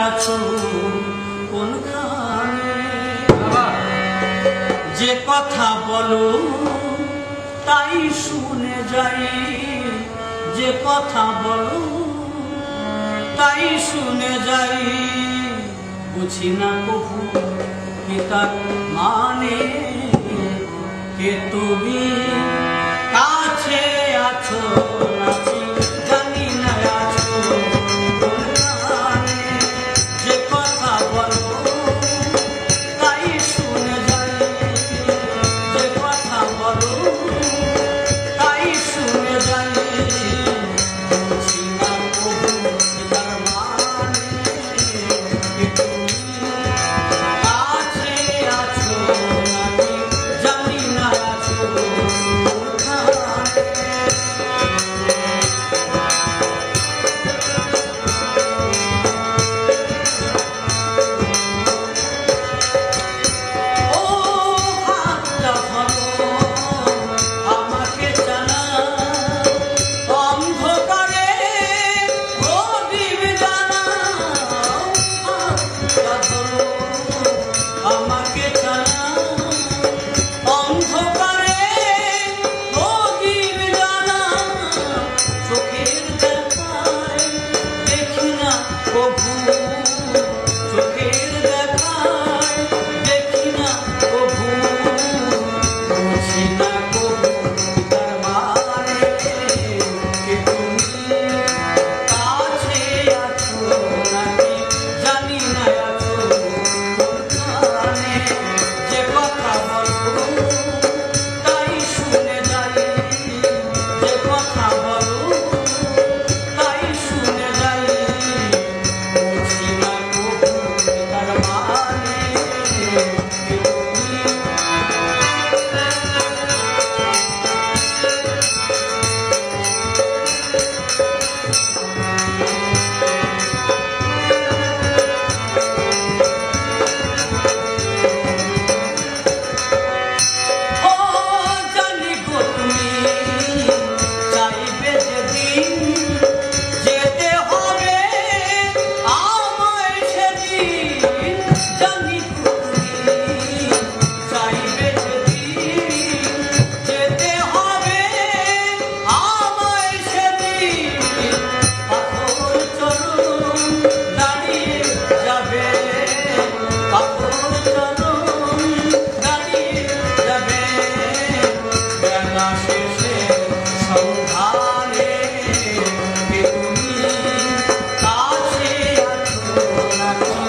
আছো কোনখানে? যে কথা বলো তাই শুনে যাই, যে কথা বলো তাই শুনে যাই। বুঝি না কভু কি তার মানে, কে তুমি কাছে আছো নাকি জানি না আছো কোনখানে। যে কথা বলো তাই শুনে যাই, যে কথা বলো তাই শুনে যাই। বুঝি না কভু কি তার মানে, কে তুমি কাছে আছো নাকি জানি না আছো কোনখানে। ও হাতটা ধরো আমাকে জানাও, অন্ধকারে প্রদীপ জ্বালাও। হাতটা ধরো আমাকে জানাও, অন্ধকারে প্রদীপ জ্বালাও। চোখের দেখায় দেখি না কভু, চোখের দেখায় দেখি না কভু। বুঝি না কভু তার মানে, কে তুমি কাছে আছো নাকি জানি না আছো কোনখানে। যে কথা বলো তাই শুনে যাই, যে কথা বলো তাই শুনে যাই। বুঝি না কভু তার মানে, কে তুমি ও জানি গো তুমি চাইবে যেদিন, যেতে হবে আমায় সেদিন। জানি গো তুমি চাইবে যেদিন, যেতে হবে আমায় সেদিন। পাথর চরণ দাঁড়িয়ে যাবে, পাথর চরণ দাঁড়িয়ে যাবে। বেলা শেষে সন্ধানে, কে তুমি কাছে আছো নাকি